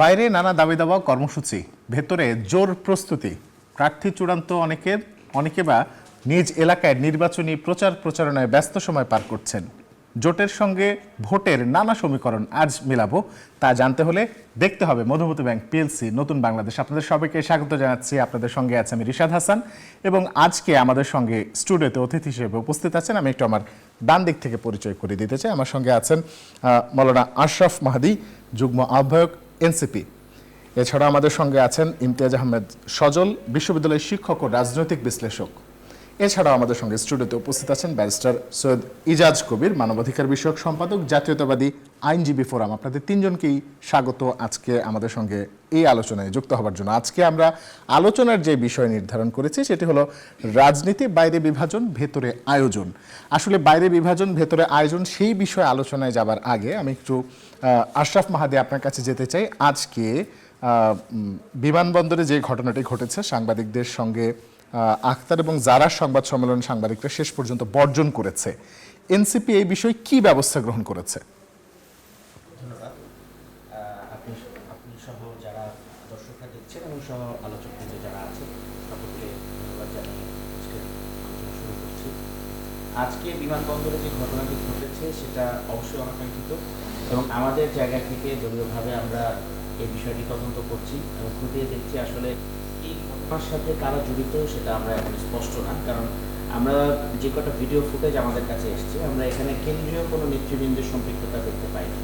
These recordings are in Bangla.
বাইরে নানা দাবি দাবা কর্মসূচি, ভেতরে জোর প্রস্তুতি। প্রার্থী চূড়ান্ত অনেকে বা নিজ এলাকায় নির্বাচনী প্রচারণায় ব্যস্ত সময় পার করছেন। জোটের সঙ্গে ভোটের নানা সমীকরণ আজ মেলাবো, তা জানতে হলে দেখতে হবে মধুমতি ব্যাংক পিএলসি নতুন বাংলাদেশ। আপনাদের সবাইকে স্বাগত জানাচ্ছি। আপনাদের সঙ্গে আছে আমি রিশাদ হাসান এবং আজকে আমাদের সঙ্গে স্টুডিওতে অতিথি হিসেবে উপস্থিত আছেন, আমি একটু আমার ডান দিক থেকে পরিচয় করে দিতে চাই। আমার সঙ্গে আছেন মৌলানা আশরাফ মাহাদি, যুগ্ম আহ্বায়ক এনসিপি। এছাড়া আমাদের সঙ্গে আছেন ইমতিয়াজ আহমেদ সজল, বিশ্ববিদ্যালয়ের শিক্ষক ও রাজনৈতিক বিশ্লেষক। এছাড়াও আমাদের সঙ্গে স্টুডিওতে উপস্থিত আছেন ব্যারিস্টার সৈয়দ ইজাজ কবির, মানবাধিকার বিষয়ক সম্পাদক, জাতীয়তাবাদী আইনজীবী ফোরাম। আপনাদের তিনজনকেই স্বাগত আজকে আমাদের সঙ্গে এই আলোচনায় যুক্ত হবার জন্য। আজকে আমরা আলোচনার যে বিষয় নির্ধারণ করেছি সেটি হলো রাজনীতি, বাইরে বিভাজন, ভেতরে আয়োজন। আসলে বাইরে বিভাজন, ভেতরে আয়োজন, সেই বিষয়ে আলোচনায় যাবার আগে আমি একটু আশরাফ মাহাদি আপনার কাছে যেতে চাই। আজকে বিমানবন্দরে যে ঘটনাটি ঘটেছে, সাংবাদিকদের সঙ্গে আখতার এবং জারার সংবাদ সম্মেলন সাংবাদিকরা শেষ পর্যন্ত বর্জন করেছে, এনসিপি এই বিষয়ে কি ব্যবস্থা গ্রহণ করেছে? ধন্যবাদ। আপনি সহ যারা দর্শকরা দেখছেন এবং সহ আলোচক যারা আছেন সকলকে ধন্যবাদ জানিয়ে আজকে আলোচনা শুরু করছি। আজকে বিমানবন্দরে যে ঘটনাটি ঘটেছে সেটা অবশ্যই অনাকাঙ্ক্ষিত এবং আমাদের জায়গা থেকে দলীয়ভাবে আমরা এই বিষয়টি তদন্ত করছি এবং খতিয়ে দেখছি আসলে এই ঘটনার সাথে কারা জড়িত সেটা আমরা এখন স্পষ্ট না, কারণ আমরা যে কটা ভিডিও ফুটেজ আমাদের কাছে এসছে আমরা এখানে কেন্দ্রীয় কোনো নেতৃবৃন্দের সম্পৃক্ততা দেখতে পাই না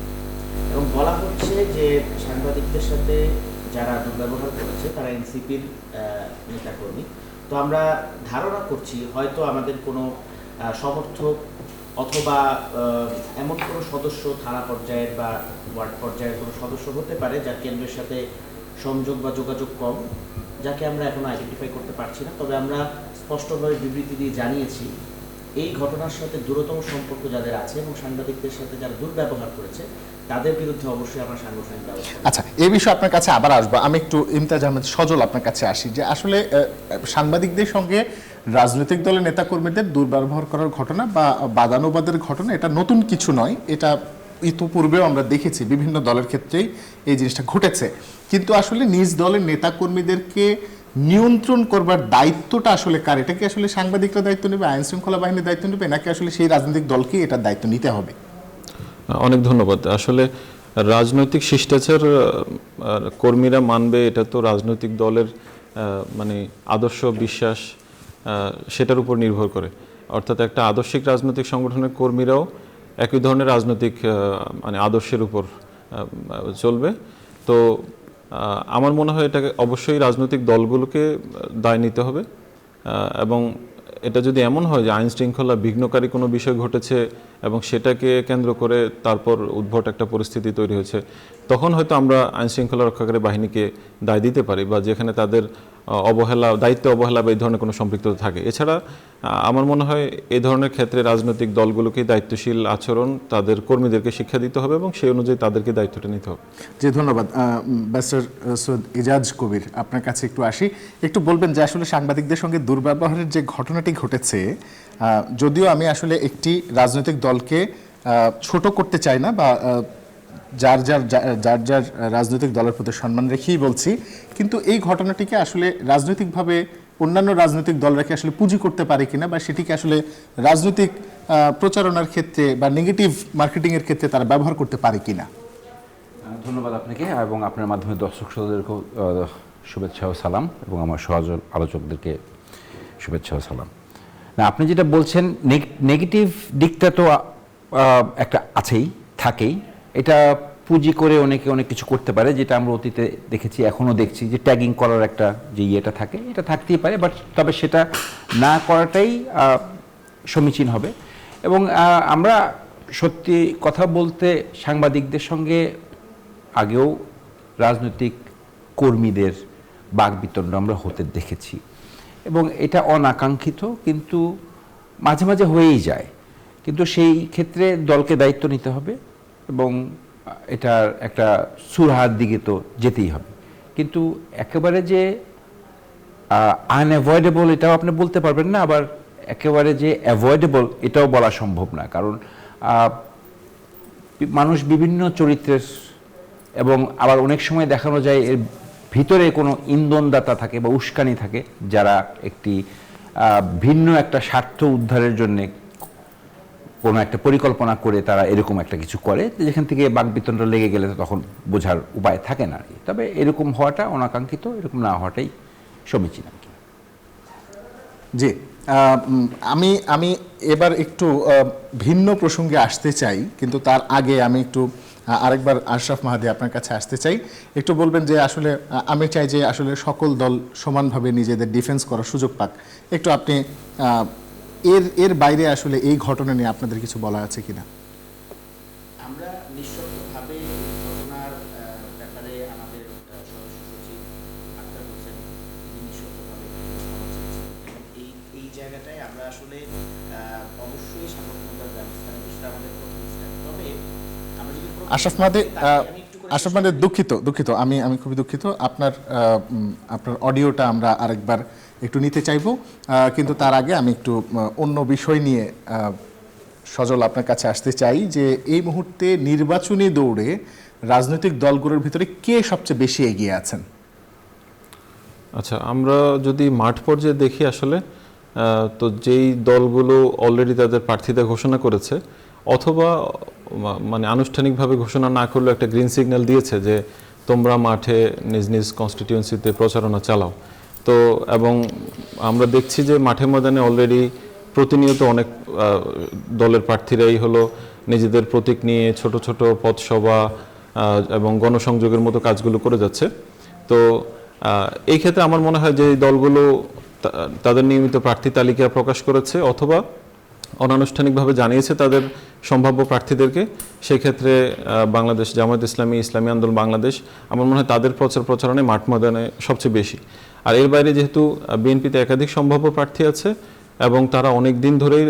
এবং বলা হচ্ছে যে সাংবাদিকদের সাথে যারা দুর্ব্যবহার করেছে তারা এনসিপির নেতাকর্মী। তো আমরা ধারণা করছি হয়তো আমাদের কোনো সমর্থক অথবা এমন কোনো সদস্য থানা পর্যায়ের বা ওয়ার্ড পর্যায়ের কোনো সদস্য হতে পারে যার কেন্দ্রের সাথে সংযোগ বা যোগাযোগ কম, যাকে আমরা এখনো আইডেন্টিফাই করতে পারছি না। তবে আমরা স্পষ্টভাবে বিবৃতি দিয়ে জানিয়েছি এই ঘটনার সাথে দূরতম সম্পর্ক যাদের আছে এবং সাংবাদিকদের সাথে যারা দুর্ব্যবহার করেছে তাদের বিরুদ্ধে অবশ্যই আমরা সাংগঠনিক ব্যবস্থা। আচ্ছা, এই বিষয়ে আপনার কাছে আবার আসবো। আমি একটু ইমতিয়াজ আহমেদ সজল আপনার কাছে আসি, যে আসলে সাংবাদিকদের সঙ্গে রাজনৈতিক দলের নেতাকর্মীদের দুর্ব্যবহার করার ঘটনা বা বাদানুবাদের ঘটনা এটা নতুন কিছু নয়, এটা ইতিপূর্বেও আমরা দেখেছি বিভিন্ন দলের ক্ষেত্রেই এই জিনিসটা ঘটেছে। কিন্তু আসলে নিজ দলের নেতাকর্মীদেরকে নিয়ন্ত্রণ করবার দায়িত্বটা আসলে কার? এটা কি আসলে সাংবাদিকরা দায়িত্ব নেবে, আইন শৃঙ্খলা বাহিনীর দায়িত্ব নেবে, নাকি আসলে সেই রাজনৈতিক দলকে এটার দায়িত্ব নিতে হবে? অনেক ধন্যবাদ। আসলে রাজনৈতিক শিষ্টাচার কর্মীরা মানবে, এটা তো রাজনৈতিক দলের মানে আদর্শ বিশ্বাস সেটার উপর নির্ভর করে। অর্থাৎ একটা আদর্শিক রাজনৈতিক সংগঠনের কর্মীরাও একই ধরনের রাজনৈতিক মানে আদর্শের উপর চলবে। তো আমার মনে হয় এটাকে অবশ্যই রাজনৈতিক দলগুলোকে দায় নিতে হবে এবং এটা যদি এমন হয় যে আইন শৃঙ্খলা বিঘ্নকারী কোনো বিষয় ঘটেছে এবং সেটাকে কেন্দ্র করে তারপর উদ্ভট একটা পরিস্থিতি তৈরি হয়েছে, তখন হয়তো আমরা আইন শৃঙ্খলা রক্ষাকারী বাহিনীকে দায় দিতে পারি বা যেখানে তাদের দায়িত্ব অবহেলা বা এই ধরনের কোনো সম্পৃক্ততা থাকে। এছাড়া আমার মনে হয় এই ধরনের ক্ষেত্রে রাজনৈতিক দলগুলোকে দায়িত্বশীল আচরণ তাদের কর্মীদেরকে শিক্ষা দিতে হবে এবং সেই অনুযায়ী তাদেরকে দায়িত্বটা নিতে হবে। জি, ধন্যবাদ। ব্যারিস্টার সৈয়দ ইজাজ কবির, আপনার কাছে একটু আসি। একটু বলবেন যে আসলে সাংবাদিকদের সঙ্গে দুর্ব্যবহারের যে ঘটনাটি ঘটেছে, যদিও আমি আসলে একটি রাজনৈতিক দলকে ছোট করতে চাই না বা যার যার রাজনৈতিক দলের প্রতি সম্মান রেখেই বলছি, কিন্তু এই ঘটনাটিকে আসলে রাজনৈতিকভাবে অন্যান্য রাজনৈতিক দলরাকে আসলে পুঁজি করতে পারে কিনা বা সেটিকে আসলে রাজনৈতিক প্রচারণার ক্ষেত্রে বা নেগেটিভ মার্কেটিংয়ের ক্ষেত্রে তারা ব্যবহার করতে পারে কিনা। ধন্যবাদ আপনাকে এবং আপনার মাধ্যমে দর্শক শ্রোতাদেরকেও শুভেচ্ছা ও সালাম এবং আমার সহযোগ আলোচকদেরকে শুভেচ্ছা ও সালাম। না, আপনি যেটা বলছেন নেগেটিভ দিকটা তো একটা আছেই, থাকেই। এটা পুঁজি করে অনেকে অনেক কিছু করতে পারে, যেটা আমরা অতীতে দেখেছি, এখনও দেখছি যে ট্যাগিং করার একটা যে ইয়েটা থাকে, এটা থাকতেই পারে, বাট তবে সেটা না করাটাই সমীচীন হবে। এবং আমরা সত্যি কথা বলতে সাংবাদিকদের সঙ্গে আগেও রাজনৈতিক কর্মীদের বাকবিতণ্ড আমরা হতে দেখেছি এবং এটা অনাকাঙ্ক্ষিত, কিন্তু মাঝে মাঝে হয়েই যায়। কিন্তু সেই ক্ষেত্রে দলকে দায়িত্ব নিতে হবে এবং এটার একটা সুরাহার দিকে তো যেতেই হবে। কিন্তু একেবারে যে আনঅ্যাভয়েডেবল এটাও আপনি বলতে পারবেন না, আবার একেবারে যে অ্যাভয়েডেবল এটাও বলা সম্ভব না, কারণ মানুষ বিভিন্ন চরিত্রের এবং আবার অনেক সময় দেখানো যায় এর ভিতরে কোনো ইন্ধনদাতা থাকে বা উস্কানি থাকে, যারা একটি ভিন্ন একটা স্বার্থ উদ্ধারের জন্যে কোনো একটা পরিকল্পনা করে তারা এরকম একটা কিছু করে, যেখান থেকে বাকবিতণ্ডা লেগে গেলে তো তখন বোঝার উপায় থাকে না আর কি। তবে এরকম হওয়াটা অনাকাঙ্ক্ষিত, এরকম না হওয়াটাই সমীচীন আর কি। জি, আমি আমি এবার একটু ভিন্ন প্রসঙ্গে আসতে চাই, কিন্তু তার আগে আমি একটু আরেকবার আশরাফ মাহাদী আপনার কাছে আসতে চাই। একটু বলবেন যে আসলে আমি চাই যে আসলে সকল দল সমানভাবে নিজেদের ডিফেন্স করার সুযোগ পাক। একটু আপনি এর বাইরে আসলে এই ঘটনা নিয়ে আপনাদের কিছু বলা আছে কিনা? আমরা নিঃশর্তভাবে এই ঘটনার ব্যাপারে আমাদের সদস্য সচিব আক্তার হোসেন তিনি নিঃশর্তভাবে ক্ষমা চেয়েছেন, এবং এই জায়গাটায় আমরা আসলে অবশ্যই সাংগঠনিক ব্যবস্থা নেব, সেটা আমাদের প্রথম স্টেপ। তবে আমরা যদি আশরাফ মাহাদী, আশরাফ মাহাদী, দুঃখিত, আমি খুবই দুঃখিত। আপনার অডিওটা আমরা আরেকবার একটু নিতে চাইবো, কিন্তু তার আগে আমি একটু অন্য বিষয় নিয়ে সজল আপনার কাছে আসতে চাই যে এই মুহূর্তে নির্বাচনী দৌড়ে রাজনৈতিক দলগুলোর ভিতরে কে সবচেয়ে বেশি এগিয়ে আছেন? আচ্ছা, আমরা যদি মাঠ পর্যায়ে দেখি আসলে তো যেই দলগুলো অলরেডি তাদের প্রার্থীতা ঘোষণা করেছে অথবা মানে আনুষ্ঠানিকভাবে ঘোষণা না করলেও একটা গ্রিন সিগন্যাল দিয়েছে যে তোমরা মাঠে নিজ নিজ কনস্টিটিউয়েন্সিতে প্রচারণা চালাও, তো এবং আমরা দেখছি যে মাঠে ময়দানে অলরেডি প্রতিনিয়ত অনেক দলের প্রার্থীরাই হলো নিজেদের প্রতীক নিয়ে ছোট ছোট পথসভা এবং গণসংযোগের মতো কাজগুলো করে যাচ্ছে। তো এই ক্ষেত্রে আমার মনে হয় যে এই দলগুলো তাদের নিয়মিত প্রার্থী তালিকা প্রকাশ করেছে অথবা অনানুষ্ঠানিকভাবে জানিয়েছে তাদের সম্ভাব্য প্রার্থীদেরকে। সেই ক্ষেত্রে বাংলাদেশ জামায়াত ইসলামী, ইসলামী আন্দোলন বাংলাদেশ, আমার মনে হয় তাদের প্রচারণায় মাঠ ময়দানে সবচেয়ে বেশি। আর এর বাইরে যেহেতু বিএনপিতে একাধিক সম্ভাব্য প্রার্থী আছে এবং তারা অনেক দিন ধরেই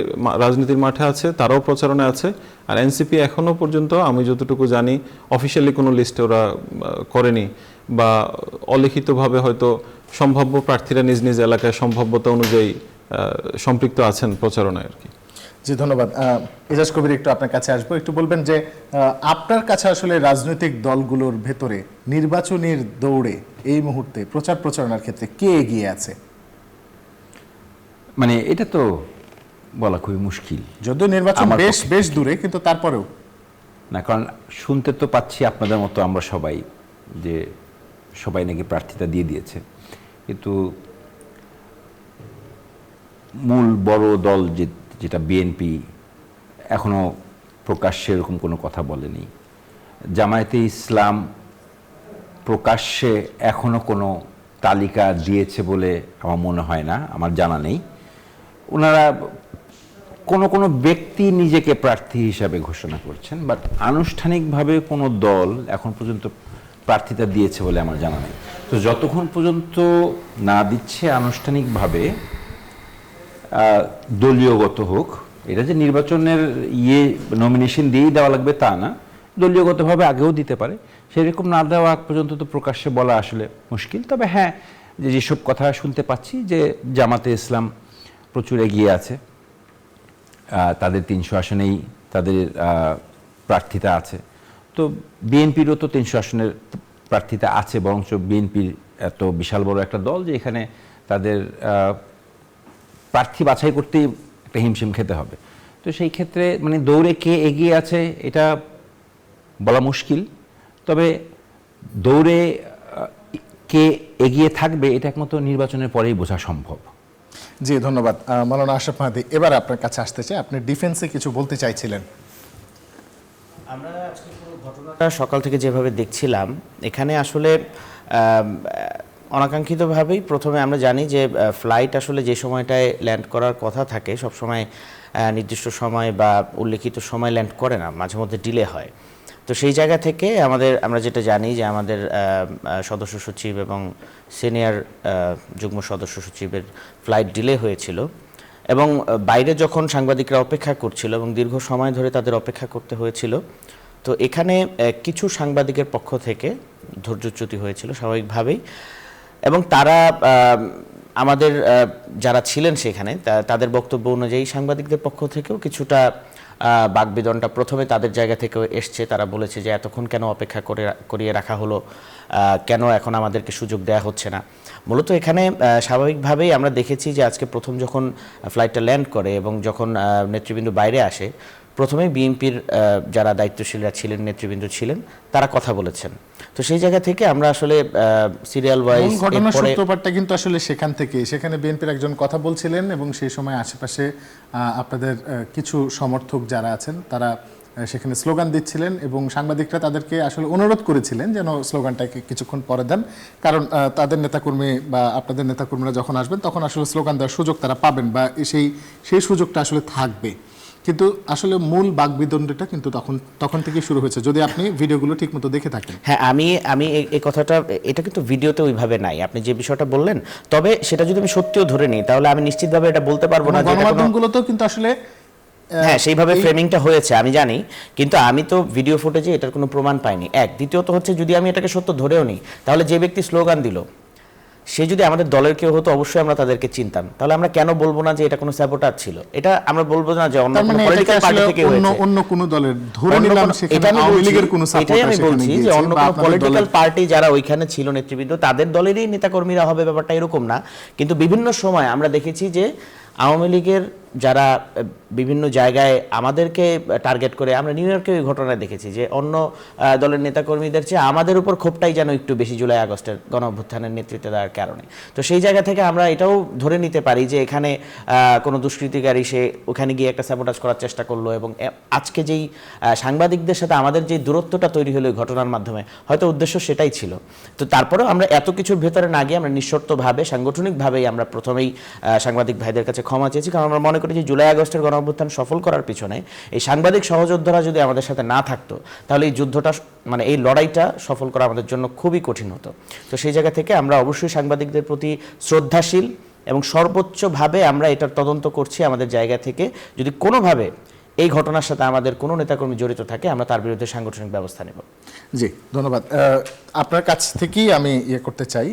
রাজনীতির মাঠে আছে, তারাও প্রচারণায় আছে। আর এনসিপি এখনও পর্যন্ত আমি যতটুকু জানি অফিসিয়ালি কোনো লিস্টে ওরা করেনি, বা অলিখিতভাবে হয়তো সম্ভাব্য প্রার্থীরা নিজ নিজ এলাকায় সম্ভাব্যতা অনুযায়ী সম্পৃক্ত আছেন প্রচারণায় আর কি। জি, ধন্যবাদ। এজাজ কবির, একটু আপনার কাছে আসবো। একটু বলবেন যে আপনার কাছে আসলে রাজনৈতিক দলগুলোর ভেতরে নির্বাচনের দৌড়ে এই মুহূর্তে প্রচারণার ক্ষেত্রে কে এগিয়ে আছে? মানে এটা তো বলা খুবই মুশকিল, যদিও নির্বাচন বেশ দূরে, কিন্তু তারপরেও না, কারণ শুনতে তো পাচ্ছি আপনাদের মতো আমরা সবাই যে সবাই নাকি প্রার্থিতা দিয়ে দিয়েছে, কিন্তু মূল বড় দল যেটা বিএনপি এখনো প্রকাশ্যে এরকম কোনো কথা বলেনি। জামায়াতে ইসলাম প্রকাশ্যে এখনো কোনো তালিকা দিয়েছে বলে আমার মনে হয় না, আমার জানা নেই। ওনারা কোনো ব্যক্তি নিজেকে প্রার্থী হিসাবে ঘোষণা করছেন, বাট আনুষ্ঠানিকভাবে কোনো দল এখন পর্যন্ত প্রার্থিতা দিয়েছে বলে আমার জানা নেই। তো যতক্ষণ পর্যন্ত না দিচ্ছে আনুষ্ঠানিকভাবে, দলীয়গত হোক, এটা যে নির্বাচনের নমিনেশন দিয়েই দেওয়া লাগবে তা না, দলীয়গতভাবে আগেও দিতে পারে, সেরকম না দেওয়া আগ পর্যন্ত তো প্রকাশ্যে বলা আসলে মুশকিল। তবে হ্যাঁ, যেসব কথা শুনতে পাচ্ছি যে জামাতে ইসলাম প্রচুর এগিয়ে আছে, তাদের 300 আসনেই তাদের প্রার্থিতা আছে। তো বিএনপিরও তো 300 আসনের প্রার্থিতা আছে, বরঞ্চ বিএনপির এত বিশাল বড় একটা দল যে এখানে তাদের প্রার্থী বাছাই করতেই একটা হিমশিম খেতে হবে। তো সেই ক্ষেত্রে মানে দৌড়ে কে এগিয়ে আছে এটা বলা মুশকিল, তবে দৌড়ে কে এগিয়ে থাকবে এটা একমাত্র নির্বাচনের পরেই বোঝা সম্ভব। জি, ধন্যবাদ। মাওলানা আশরাফ মাহাদী, এবার আপনার কাছে আসতে চাই, আপনি ডিফেন্সে কিছু বলতে চাইছিলেন। আমরা আজকে পুরো ঘটনাটা সকাল থেকে যেভাবে দেখছিলাম, এখানে আসলে অনাকাঙ্ক্ষিতভাবেই প্রথমে আমরা জানি যে ফ্লাইট আসলে যে সময়টায় ল্যান্ড করার কথা থাকে সবসময় নির্দিষ্ট সময় বা উল্লেখিত সময় ল্যান্ড করে না, মাঝে মধ্যে ডিলে হয়। তো সেই জায়গা থেকে আমরা যেটা জানি যে আমাদের সদস্য সচিব এবং সিনিয়র যুগ্ম সদস্য সচিবের ফ্লাইট ডিলে হয়েছিল, এবং বাইরে যখন সাংবাদিকরা অপেক্ষা করছিল এবং দীর্ঘ সময় ধরে তাদের অপেক্ষা করতে হয়েছিল, তো এখানে কিছু সাংবাদিকের পক্ষ থেকে ধৈর্যচ্যুতি হয়েছিল স্বাভাবিকভাবেই, এবং তারা আমাদের যারা ছিলেন সেখানে তাদের বক্তব্য অনুযায়ী সাংবাদিকদের পক্ষ থেকেও কিছুটা বাকবিতণ্ডা প্রথমে তাদের জায়গা থেকেও এসছে। তারা বলেছে যে এতক্ষণ কেন অপেক্ষা করিয়ে রাখা হলো, কেন এখন আমাদেরকে সুযোগ দেওয়া হচ্ছে না। মূলত এখানে স্বাভাবিকভাবেই আমরা দেখেছি যে আজকে প্রথম যখন ফ্লাইটটা ল্যান্ড করে এবং যখন নেতৃবৃন্দ বাইরে আসে, প্রথমেই বিএনপির যারা দায়িত্বশীলরা ছিলেন, নেতৃবৃন্দ ছিলেন, তারা কথা বলেছেন। তো সেই জায়গা থেকে আমরা আসলে সিরিয়াল ওয়াইজ ঘটনার সূত্রপাতটা কিন্তু আসলে সেখান থেকে, সেখানে বিএনপির একজন কথা বলছিলেন এবং সেই সময় আশেপাশে আপনাদের কিছু সমর্থক যারা আছেন তারা সেখানে স্লোগান দিচ্ছিলেন এবং সাংবাদিকরা তাদেরকে আসলে অনুরোধ করেছিলেন যেন স্লোগানটাকে কিছুক্ষণ পরে দেন, কারণ তাদের নেতাকর্মী বা আপনাদের নেতাকর্মীরা যখন আসবেন তখন আসলে স্লোগান দেওয়ার সুযোগ তারা পাবেন বা সেই সুযোগটা আসলে থাকবে। কিন্তু আসলে মূল বাকবিতণ্ডাটা কিন্তু তখন থেকে শুরু হয়েছে, যদি আপনি ভিডিওগুলো ঠিকমতো দেখে থাকেন। হ্যাঁ, আমি এই কথাটা, এটা কিন্তু ভিডিওতে ওইভাবে নাই আপনি যে বিষয়টা বললেন। তবে সেটা যদি আমি সত্যিও ধরে নিই তাহলে আমি নিশ্চিতভাবে এটা বলতে পারবো না যে গণমাধ্যমগুলোতেও কিন্তু আসলে হ্যাঁ সেইভাবে ফ্রেমিংটা হয়েছে আমি জানি, কিন্তু আমি তো ভিডিও ফুটেজে এটার কোনো প্রমাণ পাইনি। দ্বিতীয়ত হচ্ছে, যদি আমি এটাকে সত্য ধরেও নিই তাহলে যে ব্যক্তি স্লোগান দিল সে যদি আমাদের দলের কেউ হতো অবশ্যই আমরা তাদেরকে চিনতাম। তাহলে আমরা কেন বলবো না যে এটা কোনো স্যাবোটাজ ছিল? এটা আমরা বলবো না যে অন্য কোনো পলিটিক্যাল পার্টি থেকে হয়েছে, অন্য কোনো দলের ধরে নিলাম সেখানে আওয়ামী লীগের কোনো সাপোর্ট। এটাই আমি বলছি যে অন্য কোনো পলিটিক্যাল পার্টি যারা ওইখানে ছিল নেতৃবৃন্দ তাদের দলেরই নেতাকর্মীরা হবে, ব্যাপারটা এরকম না। কিন্তু বিভিন্ন সময় আমরা দেখেছি যে আওয়ামী লীগের যারা বিভিন্ন জায়গায় আমাদেরকে টার্গেট করে, আমরা নিউ ইয়র্কে ওই ঘটনায় দেখেছি যে অন্য দলের নেতাকর্মীদের চেয়ে আমাদের উপর ক্ষোভটাই যেন একটু বেশি জুলাই আগস্টের গণ অভ্যুত্থানের নেতৃত্ব দেওয়ার কারণে। তো সেই জায়গা থেকে আমরা এটাও ধরে নিতে পারি যে এখানে কোনো দুষ্কৃতিকারী সে ওখানে গিয়ে একটা স্যাবোটাজ করার চেষ্টা করলো এবং আজকে যেই সাংবাদিকদের সাথে আমাদের যে দূরত্বটা তৈরি হলো এই ঘটনার মাধ্যমে, হয়তো উদ্দেশ্য সেটাই ছিল। তো তারপরেও আমরা এত কিছুর ভেতরে না গিয়ে আমরা নিঃশর্তভাবে সাংগঠনিকভাবেই আমরা প্রথমেই সাংবাদিক ভাইদের কাছে ক্ষমা চেয়েছি, কারণ আমরা মনে করি যে জুলাই আগস্টের গণ অভ্যুত্থান সফল করার পিছনে এই সাংবাদিক সহযোদ্ধারা যদি আমাদের সাথে না থাকতো তাহলে এই যুদ্ধটা, মানে এই লড়াইটা সফল করা আমাদের জন্য খুবই কঠিন হতো। তো সেই জায়গা থেকে আমরা অবশ্যই সাংবাদিকদের প্রতি শ্রদ্ধাশীল এবং সর্বোচ্চভাবে আমরা এটার তদন্ত করছি আমাদের জায়গা থেকে। যদি কোনোভাবে এই ঘটনার সাথে আমাদের কোনো নেতাকর্মী জড়িত থাকে আমরা তার বিরুদ্ধে সাংগঠনিক ব্যবস্থা নেব। জি, ধন্যবাদ। আপনার কাছ থেকেই আমি করতে চাই,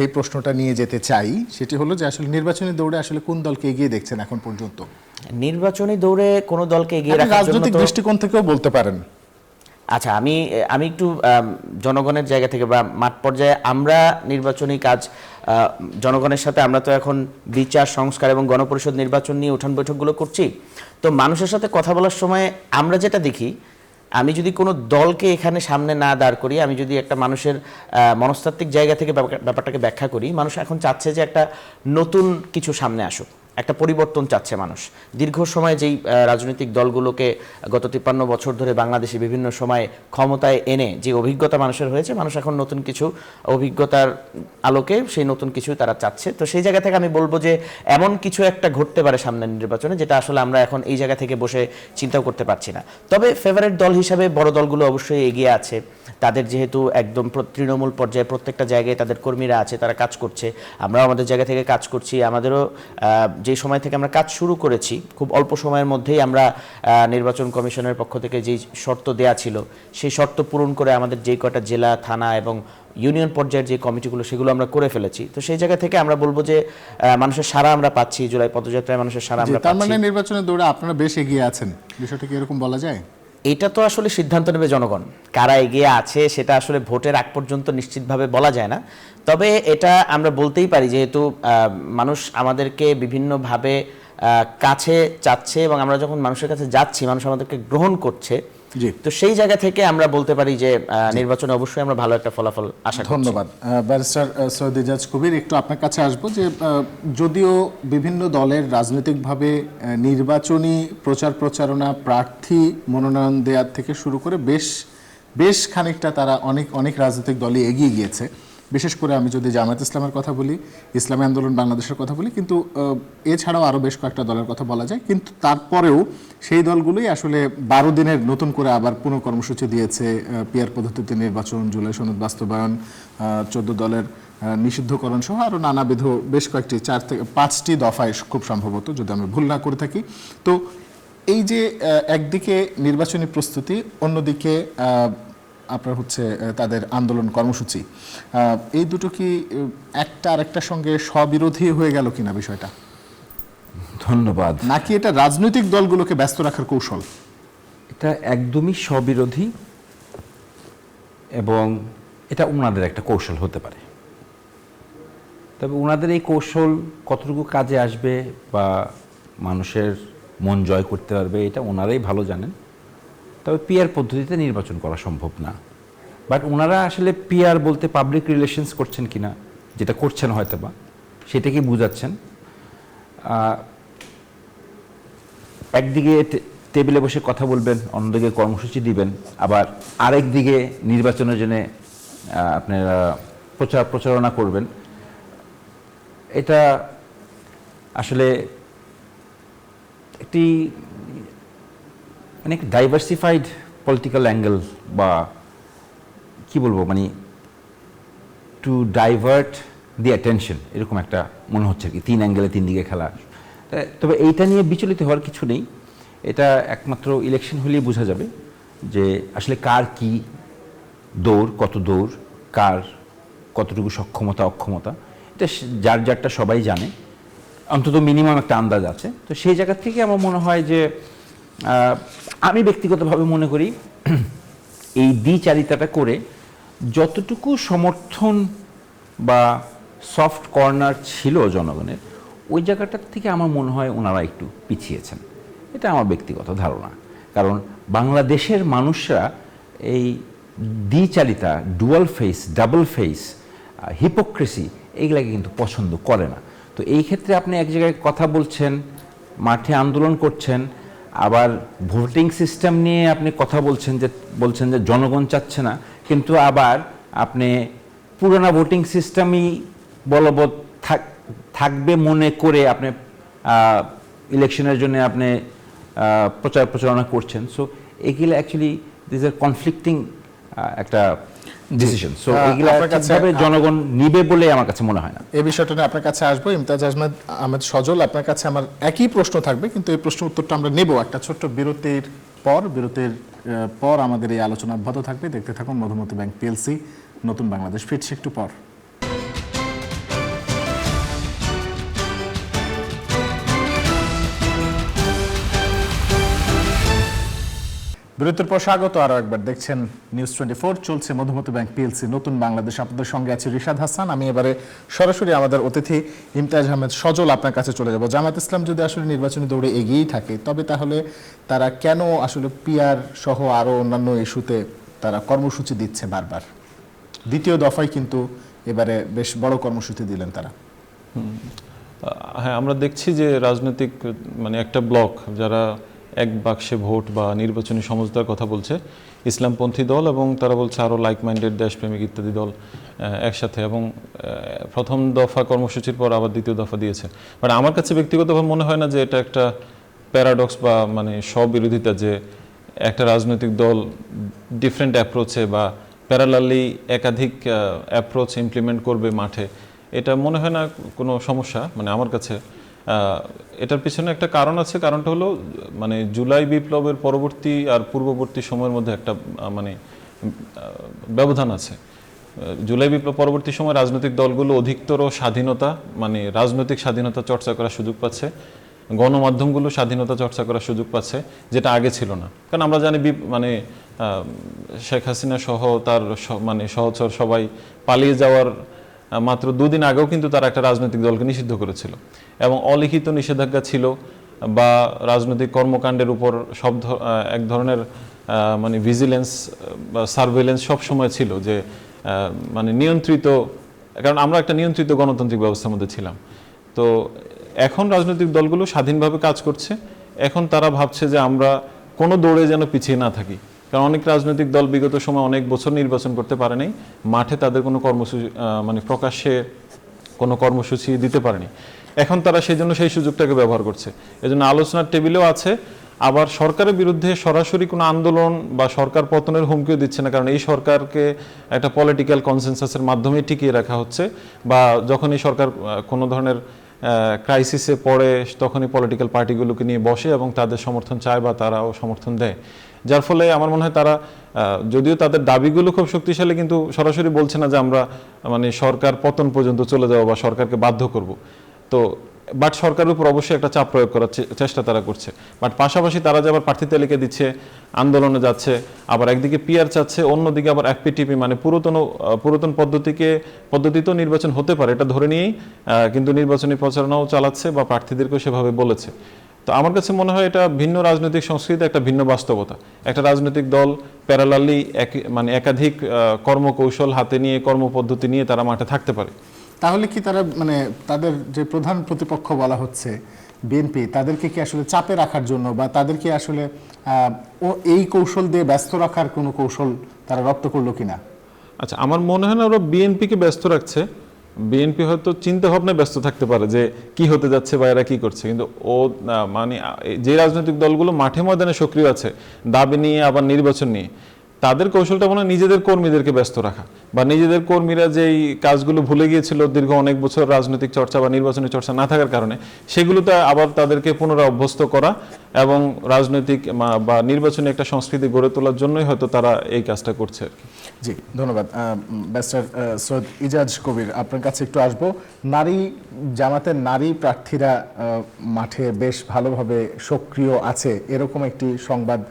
এই প্রশ্নটা নিয়ে যেতে চাই, সেটি হলো যে আসলে নির্বাচনী দৌড়ে আসলে কোন দলকে এগিয়ে দেখছেন এখন পর্যন্ত? নির্বাচনী দৌড়ে কোনো দলকে এগিয়ে রাখার জন্য রাজনৈতিক দৃষ্টিকোণ থেকেও বলতে পারেন। আচ্ছা, আমি একটু জনগণের জায়গা থেকে বা মাঠ পর্যায়ে আমরা নির্বাচনী কাজ জনগণের সাথে, আমরা তো এখন বিচার সংস্কার এবং গণপরিষদ নির্বাচন নিয়ে উঠান বৈঠকগুলো করছি। তো মানুষের সাথে কথা বলার সময় আমরা যেটা দেখি, আমি যদি কোনো দলকে এখানে সামনে না দাঁড় করি, আমি যদি একটা মানুষের মনস্তাত্ত্বিক জায়গা থেকে ব্যাপারটাকে ব্যাখ্যা করি, মানুষ এখন চাচ্ছে যে একটা নতুন কিছু সামনে আসুক, একটা পরিবর্তন চাচ্ছে মানুষ। দীর্ঘ সময় যেই রাজনৈতিক দলগুলোকে গত 53 বছর ধরে বাংলাদেশে বিভিন্ন সময় ক্ষমতায় এনে যে অভিজ্ঞতা মানুষের হয়েছে, মানুষ এখন নতুন কিছু অভিজ্ঞতার আলোকে সেই নতুন কিছু তারা চাচ্ছে। তো সেই জায়গা থেকে আমি বলবো যে এমন কিছু একটা ঘটতে পারে সামনের নির্বাচনে যেটা আসলে আমরা এখন এই জায়গা থেকে বসে চিন্তাও করতে পারছি না। তবে ফেভারিট দল হিসাবে বড় দলগুলো অবশ্যই এগিয়ে আছে। তাদের যেহেতু একদম তৃণমূল পর্যায়ে প্রত্যেকটা জায়গায় তাদের কর্মীরা আছে, তারা কাজ করছে, আমরাও আমাদের জায়গা থেকে কাজ করছি। আমাদেরও যে সময় থেকে আমরা কাজ শুরু করেছি, খুব অল্প সময়ের মধ্যেই আমরা নির্বাচন কমিশনের পক্ষ থেকে যেই শর্ত দেয়া ছিল সেই শর্ত পূরণ করে আমাদের যেই কটা জেলা, থানা এবং ইউনিয়ন পর্যায়ের যে কমিটিগুলো সেগুলো আমরা করে ফেলেছি। তো সেই জায়গা থেকে আমরা বলবো যে মানুষের সাড়া আমরা পাচ্ছি, জুলাই পদযাত্রায় মানুষের সাড়া আমরা পাচ্ছি। তার মানে নির্বাচনের দৌড়ে আপনারা বেশ এগিয়ে আছেন, বিষয়টা কি এরকম বলা যায়? এটা তো আসলে সিদ্ধান্ত নেবে জনগণ, কারা এগিয়ে আছে সেটা আসলে ভোটের আগ পর্যন্ত নিশ্চিতভাবে বলা যায় না। তবে এটা আমরা বলতেই পারি যেহেতু মানুষ আমাদেরকে বিভিন্নভাবে কাছে চাচ্ছে এবং আমরা যখন মানুষের কাছে যাচ্ছি মানুষ আমাদেরকে গ্রহণ করছে। তো সেই জায়গা থেকে আমরা বলতে পারি যে নির্বাচনে অবশ্যই আমরা ভালো একটা ফলাফল আশা করছি। ধন্যবাদ। ব্যারিস্টার সৈয়দ ইজাজ কবির, একটু আপনার কাছে আসবো যে যদিও বিভিন্ন দলের রাজনৈতিকভাবে নির্বাচনী প্রচার প্রচারণা, প্রার্থী মনোনয়ন দেওয়ার থেকে শুরু করে বেশ খানিকটা তারা অনেক রাজনৈতিক দলই এগিয়ে গিয়েছে। বিশেষ করে আমি যদি জামায়াত ইসলামের কথা বলি, ইসলামী আন্দোলন বাংলাদেশের কথা বলি, কিন্তু এছাড়াও আরও বেশ কয়েকটা দলের কথা বলা যায়। কিন্তু তারপরেও সেই দলগুলোই আসলে 12 দিনের নতুন করে আবার পুনঃ কর্মসূচি দিয়েছে। পিআর পদ্ধতিতে নির্বাচন, জুলাই সনদ বাস্তবায়ন, 14 দলের নিষিদ্ধকরণ সহ আরও নানাবিধ বেশ কয়েকটি 4 থেকে 5টি দফায় খুব সম্ভবত, যদি আমি ভুল না করে থাকি। তো এই যে একদিকে নির্বাচনী প্রস্তুতি, অন্যদিকে আপনার হচ্ছে তাদের আন্দোলন কর্মসূচি, এই দুটো কি একটা আরেকটার সঙ্গে স্ববিরোধী হয়ে গেল কিনা বিষয়টা? ধন্যবাদ। নাকি এটা রাজনৈতিক দলগুলোকে ব্যস্ত রাখার কৌশল? এটা একদমই স্ববিরোধী এবং এটা ওনাদের একটা কৌশল হতে পারে। তবে ওনাদের এই কৌশল কতটুকু কাজে আসবে বা মানুষের মন জয় করতে পারবে এটা ওনারাই ভালো জানেন। তবে পিআর পদ্ধতিতে নির্বাচন করা সম্ভব না। বাট ওনারা আসলে পিআর বলতে পাবলিক রিলেশনস করছেন কিনা, যেটা করছেন হয়তো বা সেটাকে বুঝাচ্ছেন। একদিকে টেবিলে বসে কথা বলবেন, অন্যদিকে কর্মসূচি দিবেন, আবার আরেক দিকে নির্বাচনের জন্য আপনারা প্রচারণা করবেন। এটা আসলে একটি মানে ডাইভার্সিফাইড পলিটিক্যাল অ্যাঙ্গেল বা কি বলবো, মানে টু ডাইভার্ট দি অ্যাটেনশন, এরকম একটা মনে হচ্ছে কি 3 অ্যাঙ্গেলে 3 দিকে খেলা। তবে এইটা নিয়ে বিচলিত হওয়ার কিছু নেই। এটা একমাত্র ইলেকশন হলেই বোঝা যাবে যে আসলে কার কি দৌড়, কত দৌড়, কার কতটুকু সক্ষমতা অক্ষমতা, এটা যার যারটা সবাই জানে, অন্তত মিনিমাম একটা আন্দাজ আছে। তো সেই জায়গা থেকে আমার মনে হয় যে আমি ব্যক্তিগতভাবে মনে করি এই দ্বিচারিতাটা করে যতটুকু সমর্থন বা সফট কর্নার ছিল জনগণের, ওই জায়গাটার থেকে আমার মনে হয় ওনারা একটু পিছিয়েছেন। এটা আমার ব্যক্তিগত ধারণা। কারণ বাংলাদেশের মানুষরা এই দ্বিচারিতা, dual face, double face, hypocrisy এইগুলাকে কিন্তু পছন্দ করে না। তো এই ক্ষেত্রে আপনি এক জায়গায় কথা বলছেন, মাঠে আন্দোলন করছেন, আবার ভোটিং সিস্টেম নিয়ে আপনি কথা বলছেন যে জনগণ চাচ্ছে না, কিন্তু আবার আপনি পুরোনো ভোটিং সিস্টেমই বলবৎ থাকবে মনে করে আপনি ইলেকশনের জন্য আপনি প্রচারণা করছেন। সো এগুলো অ্যাকচুয়ালি দিস আর কনফ্লিক্টিং একটা ডিসিশন। সো এগুলো ঠিকভাবে জনগণ নিবে বলে আমার কাছে মনে হয় না। এই বিষয়টা নিয়ে আপনার কাছে আসবো। ইমতাজ আহমেদ সজল, আপনার কাছে আমার একই প্রশ্ন থাকবে, কিন্তু এই প্রশ্ন উত্তরটা আমরা নেব একটা ছোট্ট বিরতির পর আমাদের এই আলোচনা অব্যাহত থাকবে। দেখতে থাকুন মধুমতি ব্যাংক পিএলসি, নতুন বাংলাদেশ। ফিরছি একটু পর। বিরতির পর স্বাগত আরও একবার। দেখছেন নিউজ 24, চলছে মধুমতি ব্যাংক পিএলসি, নতুন বাংলাদেশ। আপনাদের সঙ্গে আছে রিশাদ হাসান। আমি এবারে সরাসরি আমাদের অতিথি ইমতাজ আহমেদ সজল আপনার কাছে চলে যাব। জামায়াত ইসলাম যদি আসলে নির্বাচনী দৌড়ে এগিয়েই থাকে, তবে তাহলে তারা কেন আসলে পিআর সহ আরও অন্যান্য ইস্যুতে তারা কর্মসূচি দিচ্ছে বারবার? দ্বিতীয় দফায় কিন্তু এবারে বেশ বড় কর্মসূচি দিলেন তারা। হ্যাঁ, আমরা দেখছি যে রাজনৈতিক মানে একটা ব্লক যারা এক বাক্সে ভোট বা নির্বাচনী সমঝোতার কথা বলছে, ইসলামপন্থী দল এবং তারা বলছে আরও লাইক মাইন্ডেড দেশপ্রেমিক ইত্যাদি দল একসাথে, এবং প্রথম দফা কর্মসূচির পর আবার দ্বিতীয় দফা দিয়েছে। বাট আমার কাছে ব্যক্তিগতভাবে মনে হয় না যে এটা একটা প্যারাডক্স বা মানে স্ববিরোধিতা, যে একটা রাজনৈতিক দল ডিফারেন্ট অ্যাপ্রোচে বা প্যারালালি একাধিক অ্যাপ্রোচ ইমপ্লিমেন্ট করবে মাঠে। এটা মনে হয় না কোনো সমস্যা মানে আমার কাছে। এটার পিছনে একটা কারণ আছে। কারণটা হলো মানে জুলাই বিপ্লবের পরবর্তী আর পূর্ববর্তী সময়ের মধ্যে একটা মানে ব্যবধান আছে। জুলাই বিপ্লব পরবর্তী সময় রাজনৈতিক দলগুলো অধিকতর স্বাধীনতা, মানে রাজনৈতিক স্বাধীনতা চর্চা করার সুযোগ পাচ্ছে, গণমাধ্যমগুলো স্বাধীনতা চর্চা করার সুযোগ পাচ্ছে, যেটা আগে ছিল না। কারণ আমরা জানি মানে শেখ হাসিনা সহ তার মানে সহচর সবাই পালিয়ে যাওয়ার মাত্র 2 দিন আগেও কিন্তু তারা একটা রাজনৈতিক দলকে নিষিদ্ধ করেছিল, এবং অলিখিত নিষেধাজ্ঞা ছিল বা রাজনৈতিক কর্মকাণ্ডের উপর এক ধরনের মানে ভিজিলেন্স বা সার্ভেলেন্স সব সময় ছিল, যে মানে নিয়ন্ত্রিত, কারণ আমরা একটা নিয়ন্ত্রিত গণতান্ত্রিক ব্যবস্থার মধ্যে ছিলাম। তো এখন রাজনৈতিক দলগুলো স্বাধীনভাবে কাজ করছে। এখন তারা ভাবছে যে আমরা কোনো দৌড়ে যেন পিছিয়ে না থাকি, কারণ অনেক রাজনৈতিক দল বিগত সময় অনেক বছর নির্বাচন করতে পারে নাই, মাঠে তাদের কোনো কর্মসূচি মানে প্রকাশ্যে কোনো কর্মসূচি দিতে পারেনি। এখন তারা সেই জন্য সেই সুযোগটাকে ব্যবহার করছে। এজন্য আলোচনার টেবিলেও আছে, আবার সরকারের বিরুদ্ধে সরাসরি কোনো আন্দোলন বা সরকার পতনের হুমকিও দিচ্ছে না, কারণ এই সরকারকে একটা পলিটিক্যাল কনসেনসাসের মাধ্যমে টিকিয়ে রাখা হচ্ছে, বা যখনই সরকার কোনো ধরনের ক্রাইসিসে পড়ে তখনই পলিটিক্যাল পার্টিগুলোকে নিয়ে বসে এবং তাদের সমর্থন চায় বা তারাও সমর্থন দেয়। যার ফলে আমার মনে হয় তারা যদিও তাদের দাবিগুলো খুব শক্তিশালী, কিন্তু সরাসরি বলছে না যে আমরা মানে সরকার পতন পর্যন্ত চলে যাবো বা সরকারকে বাধ্য করব। তো বাট সরকারের উপর অবশ্যই একটা চাপ প্রয়োগ করার চেষ্টা তারা করছে। বাট পাশাপাশি তারা যে আবার প্রার্থী তালিকা দিচ্ছে, আন্দোলনে যাচ্ছে, আবার একদিকে পিআর চাচ্ছে, অন্যদিকে আবার এফপিটিপি মানে পুরাতন পদ্ধতিতেও নির্বাচন হতে পারে এটা ধরে নিয়েই কিন্তু নির্বাচনী প্রচারণাও চালাচ্ছে বা প্রার্থীদেরকেও সেভাবে বলেছে। তো আমার কাছে মনে হয় এটা ভিন্ন রাজনৈতিক সংস্কৃতি, একটা ভিন্ন বাস্তবতা। একটা রাজনৈতিক দল প্যারালালি মানে একাধিক কর্মকৌশল হাতে নিয়ে, কর্মপদ্ধতি নিয়ে তারা মাঠে থাকতে পারে। তাহলে কি তারা মানে তাদের যে প্রধান প্রতিপক্ষ বলা হচ্ছে বিএনপি, তাদেরকে কি আসলে চাপে রাখার জন্য বা তাদেরকে আসলে এই কৌশল দিয়ে ব্যস্ত রাখার কোনো কৌশল তারা রপ্ত করলো কিনা? আচ্ছা, আমার মনে হয় না ওরা বিএনপিকে ব্যস্ত রাখছে। বিএনপি হয়তো চিন্তা ভাবনায় ব্যস্ত থাকতে পারে যে কি হতে যাচ্ছে বা এরা কি করছে, কিন্তু মানে যে রাজনৈতিক দলগুলো মাঠে ময়দানে সক্রিয় আছে দাবি নিয়ে আবার নির্বাচন নিয়ে, তাদের কৌশলটা মনে হয় নিজেদের কর্মীদেরকে ব্যস্ত রাখা বা নিজেদের কর্মীরা যেই কাজগুলো ভুলে গিয়েছিল দীর্ঘ অনেক বছর রাজনৈতিক চর্চা বা নির্বাচনী চর্চা না থাকার কারণে, সেগুলোতে আবার তাদেরকে পুনরায় অভ্যস্ত করা এবং রাজনৈতিক বা নির্বাচনী একটা সংস্কৃতি গড়ে তোলার জন্যই হয়তো তারা এই কাজটা করছে আর কি। জি, ধন্যবাদ। ব্যারিস্টার সৈয়দ ইজাজ কবির, আপনার কাছে একটু আসবো। জামাতের নারী প্রার্থীরা মাঠে বেশ ভালোভাবে সক্রিয় আছে এরকম একটি সংবাদ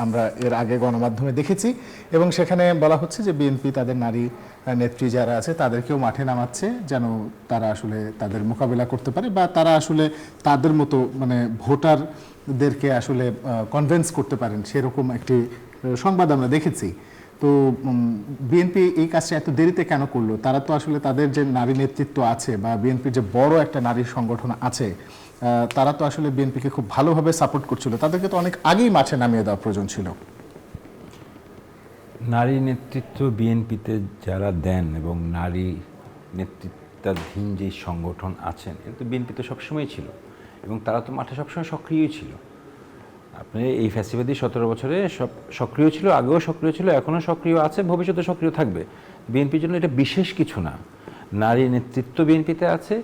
আমরা এর আগে গণমাধ্যমে দেখেছি, এবং সেখানে বলা হচ্ছে যে বিএনপি তাদের নারী নেত্রী যারা আছে তাদেরকেও মাঠে নামাচ্ছে যেন তারা আসলে তাদের মোকাবিলা করতে পারে বা তারা আসলে তাদের মতো মানে ভোটারদেরকে আসলে কনভিন্স করতে পারেন, সেরকম একটি সংবাদ আমরা দেখেছি। তো বিএনপি এই কাজটা এত দেরিতে কেন করলো? তারা তো আসলে তাদের যে নারী নেতৃত্ব আছে বা বিএনপির যে বড় একটা নারী সংগঠন আছে, তারা তো আসলে বিএনপিকে খুব ভালোভাবে সাপোর্ট করছিল, তাদেরকে তো অনেক আগেই মাঠে নামিয়ে দেওয়া প্রয়োজন ছিল। নারী নেতৃত্ব বিএনপিতে যারা দেন এবং নারী নেতৃত্বাধীন যে সংগঠন আছেন, এটা তো বিএনপিতে সবসময় ছিল এবং তারা তো মাঠে সবসময় সক্রিয়ই ছিল। আপনি এই ফ্যাসিবাদী 17 বছরে সব সক্রিয় ছিল, আগেও সক্রিয় ছিল, এখনও সক্রিয় আছে, ভবিষ্যতে সক্রিয় থাকবে। বিএনপির জন্য এটা বিশেষ কিছু না। নারী নেতৃত্ব বিএনপিতে আছে,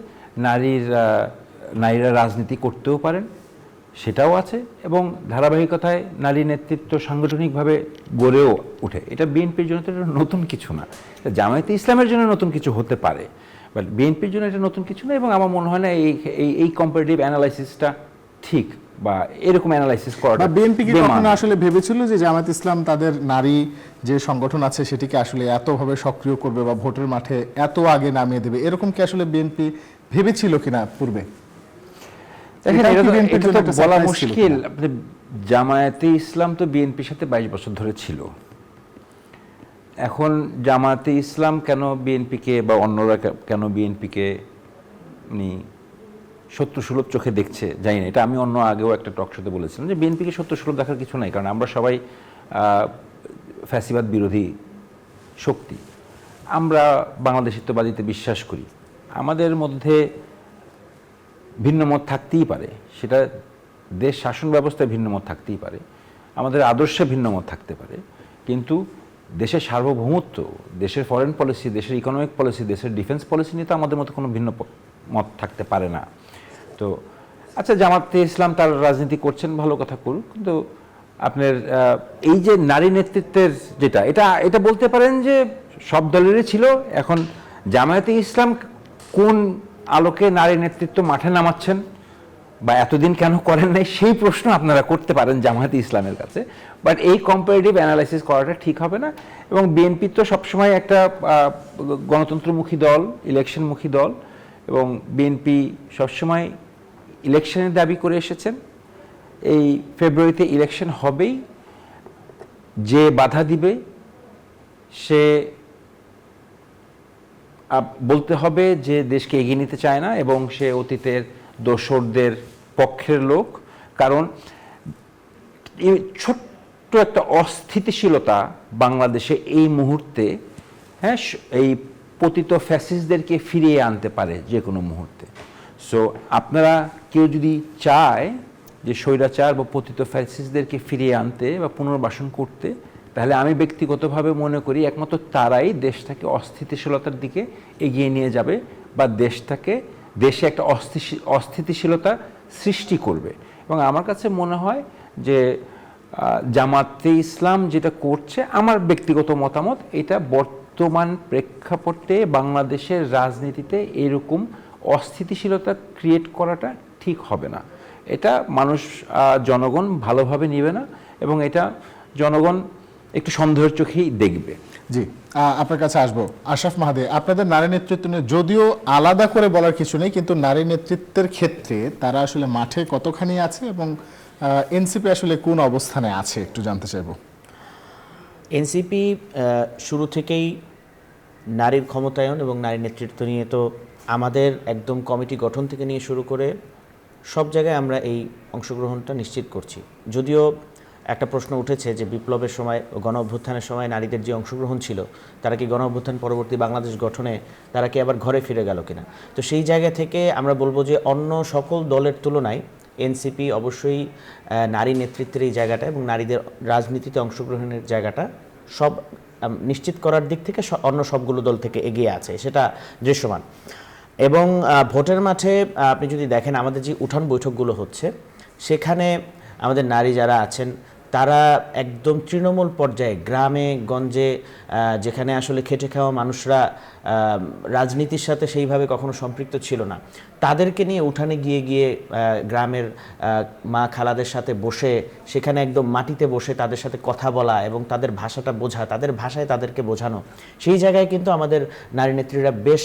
নারীরা রাজনীতি করতেও পারেন, সেটাও আছে, এবং ধারাবাহিকতায় নারী নেতৃত্ব সাংগঠনিকভাবে গড়েও ওঠে। এটা বিএনপির জন্য তো এটা নতুন কিছু না। এটা জামায়াতে ইসলামের জন্য নতুন কিছু হতে পারে, বাট বিএনপির জন্য এটা নতুন কিছু না। এবং আমার মনে হয় না এই কম্পারেটিভ অ্যানালাইসিসটা ঠিক বা এরকম অ্যানালাইসিস করাটা। বিএনপি কি কখনো আসলে ভেবেছিল যে জামায়াত ইসলাম তাদের নারী যে সংগঠন আছে সেটিকে আসলে এতভাবে সক্রিয় করবে বা ভোটের মাঠে এত আগে নামিয়ে দেবে, এরকম কি আসলে বিএনপি ভেবেছিল কিনা পূর্বে? এটা তো বলা মুশকিল। জামায়াতে ইসলাম তো বিএনপির সাথে 22 বছর ধরে ছিল। এখন জামায়াতে ইসলাম কেন বিএনপিকে বা অন্যরা কেন বিএনপিকে শত্রুসুলভ চোখে দেখছে জানি না। এটা আমি আগেও একটা টক শোতে বলেছিলাম যে বিএনপিকে শত্রুসুলভ দেখার কিছু নাই, কারণ আমরা সবাই ফ্যাসিবাদ বিরোধী শক্তি। আমরা বাংলাদেশিত্ববাদীতে বিশ্বাস করি। আমাদের মধ্যে ভিন্ন মত থাকতেই পারে, সেটা দেশ শাসন ব্যবস্থায় ভিন্ন মত থাকতেই পারে, আমাদের আদর্শে ভিন্ন মত থাকতে পারে, কিন্তু দেশের সার্বভৌমত্ব, দেশের ফরেন পলিসি, দেশের ইকোনমিক পলিসি, দেশের ডিফেন্স পলিসি নিয়ে তো আমাদের মতো কোনো ভিন্ন মত থাকতে পারে না। তো আচ্ছা, জামাতে ইসলাম তার রাজনীতি করছেন, ভালো কথা করুক, কিন্তু আপনার এই যে নারী নেতৃত্বের এটা বলতে পারেন যে সব দলেরই ছিল। এখন জামায়াতে ইসলাম কোন আলোকে নারী নেতৃত্ব মাঠে নামাচ্ছেন বা এতদিন কেন করেন নাই, সেই প্রশ্ন আপনারা করতে পারেন জামায়াতে ইসলামের কাছে, বাট এই কম্পারেটিভ অ্যানালাইসিস করাটা ঠিক হবে না। এবং বিএনপি তো সবসময় একটা গণতন্ত্রমুখী দল, ইলেকশনমুখী দল, এবং বিএনপি সবসময় ইলেকশনের দাবি করে এসেছেন। এই ফেব্রুয়ারিতে ইলেকশন হবেই, যে বাধা দিবে সে বলতে হবে যে দেশকে এগিয়ে নিতে চায় না এবং সে অতীতের দোসরদের পক্ষের লোক। কারণ এই ছোট্ট একটা অস্থিতিশীলতা বাংলাদেশে এই মুহূর্তে, হ্যাঁ, এই পতিত ফ্যাসিস্টদেরকে ফিরিয়ে আনতে পারে যে কোনো মুহূর্তে। সো আপনারা কেউ যদি চায় যে স্বৈরাচার বা পতিত ফ্যাসিস্টদেরকে ফিরিয়ে আনতে বা পুনর্বাসন করতে, তাহলে আমি ব্যক্তিগতভাবে মনে করি একমাত্র তারাই দেশটাকে অস্থিতিশীলতার দিকে এগিয়ে নিয়ে যাবে বা দেশে একটা অস্থিতিশীলতা সৃষ্টি করবে। এবং আমার কাছে মনে হয় যে জামাতে ইসলাম যেটা করছে, আমার ব্যক্তিগত মতামত, এটা বর্তমান প্রেক্ষাপটে বাংলাদেশের রাজনীতিতে এরকম অস্থিতিশীলতা ক্রিয়েট করাটা ঠিক হবে না। এটা মানুষ জনগণ ভালোভাবে নেবে না এবং এটা জনগণ একটু সন্দেহের চোখেই দেখবে। জি, আপনার কাছে আসবো আশরাফ মাহাদি। আপনাদের নারী নেতৃত্ব নিয়ে যদিও আলাদা করে বলার কিছু নেই, কিন্তু নারী নেতৃত্বের ক্ষেত্রে তারা আসলে মাঠে কতখানি আছে এবং এনসিপি আসলে কোন অবস্থানে আছে একটু জানতে চাইবো। এনসিপি শুরু থেকেই নারীর ক্ষমতায়ন এবং নারী নেতৃত্ব নিয়ে তো আমাদের একদম কমিটি গঠন থেকে নিয়ে শুরু করে সব জায়গায় আমরা এই অংশগ্রহণটা নিশ্চিত করছি। যদিও একটা প্রশ্ন উঠেছে যে বিপ্লবের সময়, গণ অভ্যুত্থানের সময় নারীদের যে অংশগ্রহণ ছিল, তারা কি গণ অভ্যুত্থান পরবর্তী বাংলাদেশ গঠনে তারা কি আবার ঘরে ফিরে গেল কিনা। তো সেই জায়গা থেকে আমরা বলবো যে অন্য সকল দলের তুলনায় এনসিপি অবশ্যই নারী নেতৃত্বের এই জায়গাটা এবং নারীদের রাজনীতিতে অংশগ্রহণের জায়গাটা সব নিশ্চিত করার দিক থেকে অন্য সবগুলো দল থেকে এগিয়ে আছে, সেটা দৃশ্যমান। এবং ভোটের মাঠে আপনি যদি দেখেন আমাদের যে উঠান বৈঠকগুলো হচ্ছে, সেখানে আমাদের নারী যারা আছেন তারা একদম তৃণমূল পর্যায়ে, গ্রামে গঞ্জে, যেখানে আসলে খেটে খাওয়া মানুষরা রাজনীতির সাথে সেইভাবে কখনো সম্পৃক্ত ছিল না, তাদেরকে নিয়ে উঠানে গিয়ে গিয়ে গ্রামের মা খালাদের সাথে বসে, সেখানে একদম মাটিতে বসে তাদের সাথে কথা বলা এবং তাদের ভাষাটা বোঝা, তাদের ভাষায় তাদেরকে বোঝানো, সেই জায়গায় কিন্তু আমাদের নারী নেত্রীরা বেশ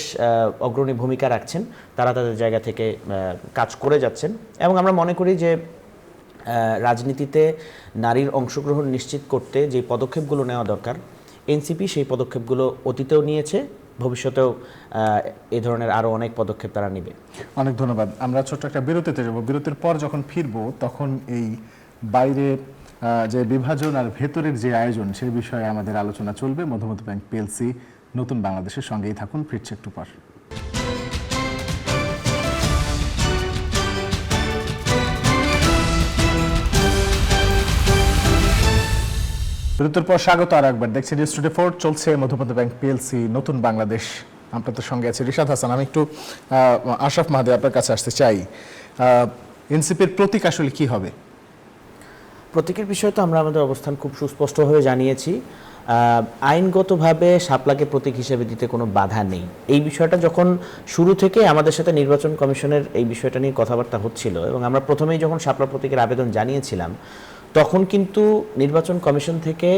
অগ্রণী ভূমিকা রাখছেন। তারা তাদের জায়গা থেকে কাজ করে যাচ্ছেন এবং আমরা মনে করি যে রাজনীতিতে নারীর অংশগ্রহণ নিশ্চিত করতে যে পদক্ষেপগুলো নেওয়া দরকার, এনসিপি সেই পদক্ষেপগুলো অতীতেও নিয়েছে, ভবিষ্যতেও এই ধরনের আরও অনেক পদক্ষেপ তারা নেবে। অনেক ধন্যবাদ। আমরা ছোট্ট একটা বিরতিতে যাব। বিরতির পর যখন ফিরবো তখন এই বাইরে যে বিভাজন আর ভেতরের যে আয়োজন সেই বিষয়ে আমাদের আলোচনা চলবে। মধুমতি ব্যাংক পিএলসি নতুন বাংলাদেশের সঙ্গেই থাকুন, ফিরছে একটু পর। বিরতির পর স্বাগত আর একবার। দেখছেন স্টুডিও 4, চলছে মধুমতি ব্যাংক পিএলসি নতুন বাংলাদেশ। আপনাদের সঙ্গে আছে রিশাদ হাসান। আমি একটু আশরাফ মাহাদি আপনার কাছে আসতে চাই। এনসিপির প্রতীক আসলে কি হবে? প্রতীকের বিষয়ে তো আমরা আমাদের অবস্থান খুব সুস্পষ্টভাবে জানিয়েছি। আইনগতভাবে শাপলাকে প্রতীক হিসেবে দিতে কোনো বাধা নেই। এই বিষয়টা যখন শুরু থেকে আমাদের সাথে নির্বাচন কমিশনের এই বিষয়টা নিয়ে কথাবার্তা হচ্ছিল এবং আমরা প্রথমেই যখন শাপলা প্রতীকের আবেদন জানিয়েছিলাম, তখন কিন্তু নির্বাচন কমিশন থেকে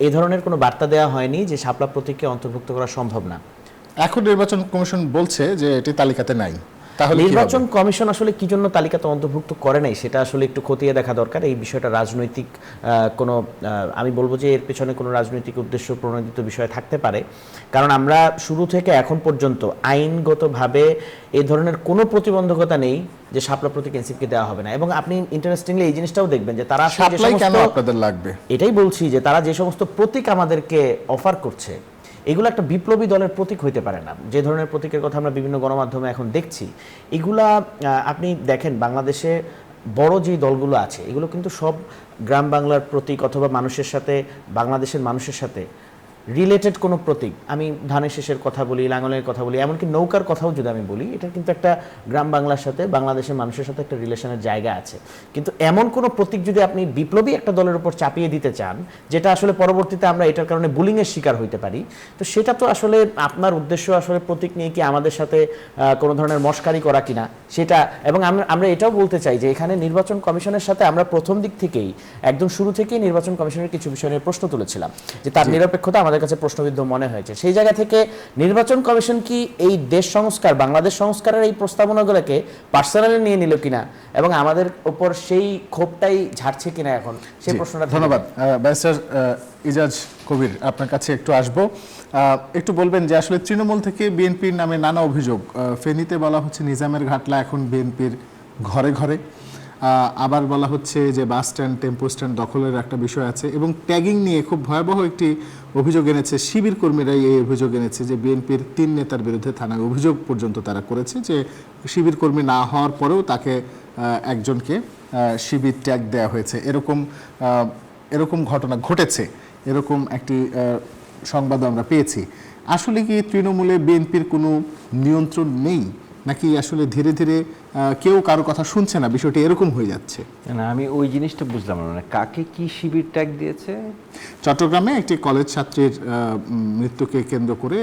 এই ধরনের কোনো বার্তা দেওয়া হয়নি যে শাপলা প্রতীককে অন্তর্ভুক্ত করা সম্ভব না। এখন নির্বাচন কমিশন বলছে যে এটি তালিকাতে নাই। তাহলে নির্বাচন কমিশন আসলে কি জন্য তালিকাতে অন্তর্ভুক্ত করে নাই সেটা আসলে একটু খতিয়ে দেখা দরকার। এই বিষয়টা রাজনৈতিক কোনো, আমি বলবো যে এর পেছনে কোনো রাজনৈতিক উদ্দেশ্য প্রণোদিত বিষয় থাকতে পারে। কারণ আমরা শুরু থেকে এখন পর্যন্ত আইনগতভাবে এই ধরনের কোনো প্রতিবন্ধকতা নেই যে শাপলা প্রতীক এনসিপিকে দেওয়া হবে না। এবং আপনি ইন্টারেস্টিংলি এই জিনিসটাও দেখবেন যে তারা কেন আপনাদের লাগবে, এটাই বলছি যে তারা যে সমস্ত প্রতীক আমাদেরকে অফার করছে, এগুলো একটা বিপ্লবী দলের প্রতীক হইতে পারে না। যে ধরনের প্রতীকের কথা আমরা বিভিন্ন গণমাধ্যমে এখন দেখছি, এগুলা আপনি দেখেন বাংলাদেশে বড় যে দলগুলো আছে, এগুলো কিন্তু সব গ্রাম বাংলার প্রতীক অথবা মানুষের সাথে, বাংলাদেশের মানুষের সাথে রিলেটেড কোনো প্রতীক। আমি ধানের শেষের কথা বলি, লাঙ্গলের কথা বলি, এমনকি নৌকার কথাও যদি আমি বলি, এটা কিন্তু একটা গ্রাম বাংলার সাথে, বাংলাদেশের মানুষের সাথে একটা রিলেশনের জায়গা আছে। কিন্তু এমন কোনো প্রতীক যদি আপনি বিপ্লবী একটা দলের উপর চাপিয়ে দিতে চান, যেটা আসলে পরবর্তীতে আমরা এটার কারণে বুলিংয়ের শিকার হইতে পারি, তো সেটা তো আসলে আপনার উদ্দেশ্য আসলে প্রতীক নিয়ে কি আমাদের সাথে কোনো ধরনের মশকারি করা কিনা সেটা। এবং আমরা এটাও বলতে চাই যে এখানে নির্বাচন কমিশনের সাথে আমরা প্রথম দিক থেকেই, একদম শুরু থেকেই নির্বাচন কমিশনের কিছু বিষয় নিয়ে প্রশ্ন তুলেছিলাম যে তার নিরপেক্ষতা আমাদের কাছে প্রশ্নবিদ্ধ মনে হয়েছে। সেই জায়গা থেকে নির্বাচন কমিশন কি এই দেশ সংস্কার, বাংলাদেশ সংস্কারের এই প্রস্তাবনাগুলোকে পার্সোনালি নিয়ে নিল কিনা এবং আমাদের উপর সেই ক্ষোভটাই ঝাড়ছে কিনা এখন, সেই প্রশ্নটা। ধন্যবাদ। ব্যারিস্টার ইজাজ কবির, আপনার কাছে একটু আসবো। একটু বলবেন যে আসলে তৃণমূল থেকে বিএনপির নামে নানা অভিযোগ। ফেনীতে বলা হচ্ছে নিজামের ঘাটলা এখন বিএনপির ঘরে ঘরে, আবার বলা হচ্ছে যে বাস স্ট্যান্ড, টেম্পো স্ট্যান্ড দখলের একটা বিষয় আছে এবং ট্যাগিং নিয়ে খুব ভয়াবহ একটি অভিযোগ এনেছে শিবির কর্মীরাই। এই অভিযোগ এনেছে যে বিএনপির 3 নেতার বিরুদ্ধে থানায় অভিযোগ পর্যন্ত তারা করেছে যে শিবির কর্মী না হওয়ার পরেও তাকে একজনকে শিবির ট্যাগ দেওয়া হয়েছে। এরকম ঘটনা ঘটেছে, এরকম একটি সংবাদ আমরা পেয়েছি। আসলে কি তৃণমূলে বিএনপির কোনো নিয়ন্ত্রণ নেই নাকি আসলে ধীরে ধীরে কেউ কারো কথা শুনছে না, বিষয়টি এরকম হয়ে যাচ্ছে? না, আমি ওই জিনিসটা বুঝলাম না, মানে কাকে কি শিবির ট্যাগ দিয়েছে? চট্টগ্রামে একটি কলেজ ছাত্রীর মৃত্যুকে কেন্দ্র করে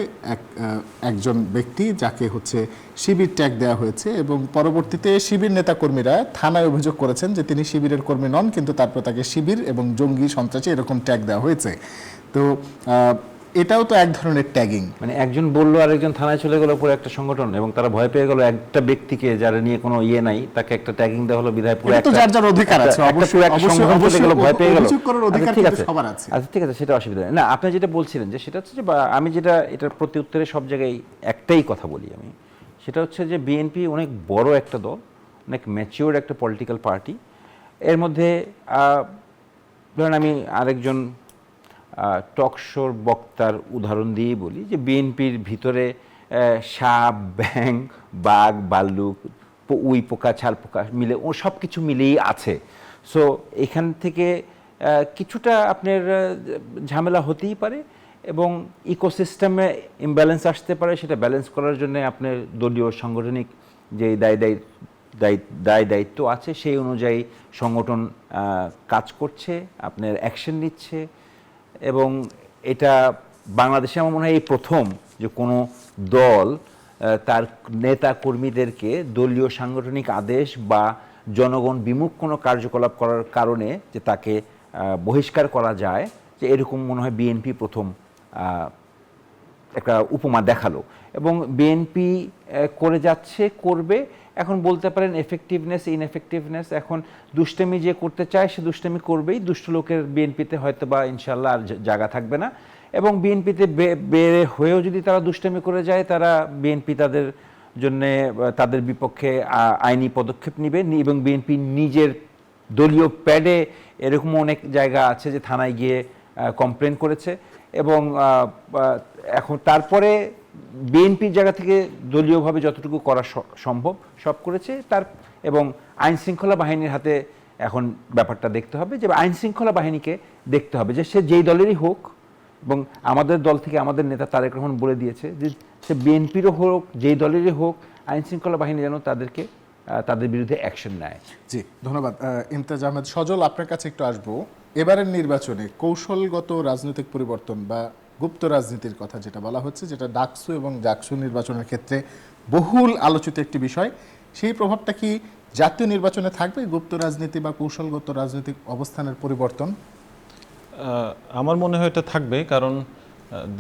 একজন ব্যক্তি যাকে হচ্ছে শিবির ট্যাগ দেওয়া হয়েছে, এবং পরবর্তীতে শিবির নেতাকর্মীরা থানায় অভিযোগ করেছেন যে তিনি শিবিরের কর্মী নন, কিন্তু তারপর তাকে শিবির এবং জঙ্গি সন্ত্রাসী এরকম ট্যাগ দেওয়া হয়েছে। তো এটাও তো এক ধরনের ট্যাগিং। মানে একজন বললো আরেকজন থানায় চলে গেল পুরো একটা সংগঠন, এবং তারা ভয় পেয়ে গেল একটা ব্যক্তিকে যারা নিয়ে কোনো ইয়ে নাই, তাকে একটা ট্যাগিং দেওয়া হলো বিধায় পুরো এটা তো যার যার অধিকার আছে, অবশ্যই ভয় পেয়ে গেল। অভিযোগ করার অধিকার ঠিক কিন্তু আছে, সবার আছে। আচ্ছা ঠিক আছে, সেটা অসুবিধা নেই। না, আপনি যেটা বলছিলেন যে সেটা হচ্ছে যে, বা আমি যেটা এটার প্রতি উত্তরে সব জায়গায় একটাই কথা বলি আমি, সেটা হচ্ছে যে বিএনপি অনেক বড় একটা দল, অনেক ম্যাচিওর একটা পলিটিক্যাল পার্টি। এর মধ্যে ধরেন আমি আরেকজন টক শোর বক্তার উদাহরণ দিয়েই বলি যে বিএনপির ভিতরে সাপ, ব্যাং, বাঘ, ভাল্লুক, উই পোকা, ছাল পোকা মিলে ও সব কিছু মিলেই আছে। সো এখান থেকে কিছুটা আপনার ঝামেলা হতেই পারে, এবং ইকোসিস্টেমে ইমব্যালেন্স আসতে পারে। সেটা ব্যালেন্স করার জন্য আপনার দলীয় সাংগঠনিক যে দায় দায়িত্ব আছে সেই অনুযায়ী সংগঠন কাজ করছে, আপনার অ্যাকশন নিচ্ছে। এবং এটা বাংলাদেশে আমার মনে হয় এই প্রথম যে কোনো দল তার নেতা কর্মীদেরকে দলীয় সাংগঠনিক আদেশ বা জনগণ বিমুখ কোনো কার্যকলাপ করার কারণে যে তাকে বহিষ্কার করা যায়, যে এরকম মনে হয় বিএনপি প্রথম একটা উপমা দেখালো। এবং বিএনপি করে যাচ্ছে, করবে। এখন বলতে পারেন এফেক্টিভনেস, ইনএফেক্টিভনেস, এখন দুষ্টামি যে করতে চায় সে দুষ্টামি করবেই। দুষ্ট লোকের বিএনপিতে হয়তো বা ইনশাল্লাহ আর জায়গা থাকবে না, এবং বিএনপিতে বের হয়েও যদি তারা দুষ্টামি করে যায়, তারা বিএনপি তাদের জন্যে তাদের বিপক্ষে আইনি পদক্ষেপ নেবে। এবং বিএনপি নিজের দলীয় প্যাডে এরকম অনেক জায়গা আছে যে থানায় গিয়ে কমপ্লেন করেছে। এবং এখন তারপরে বিএনপির জায়গা থেকে দলীয়ভাবে যতটুকু করা সম্ভব সব করেছে তার। এবং আইন শৃঙ্খলা বাহিনীর হাতে এখন ব্যাপারটা দেখতে হবে, যে আইন শৃঙ্খলা বাহিনীকে দেখতে হবে যে সে যেই দলেরই হোক। এবং আমাদের দল থেকে আমাদের নেতা তারেক রহমান বলে দিয়েছে যে সে বিএনপিরও হোক, যেই দলেরই হোক, আইন শৃঙ্খলা বাহিনী যেন তাদের বিরুদ্ধে অ্যাকশন নেয়। জি, ধন্যবাদ। ইমতাজ আহমেদ সজল, আপনার কাছে একটু আসবো। এবারের নির্বাচনে কৌশলগত রাজনৈতিক পরিবর্তন বা গুপ্ত রাজনীতির কথা যেটা বলা হচ্ছে, যেটা ডাকসু এবং জাকসু নির্বাচনের ক্ষেত্রে বহুল আলোচিত একটি বিষয়, সেই প্রভাবটা কি জাতীয় নির্বাচনে থাকবে? গুপ্ত রাজনীতি বা কৌশলগত রাজনৈতিক অবস্থানের পরিবর্তন? আমার মনে হয় এটা থাকবে, কারণ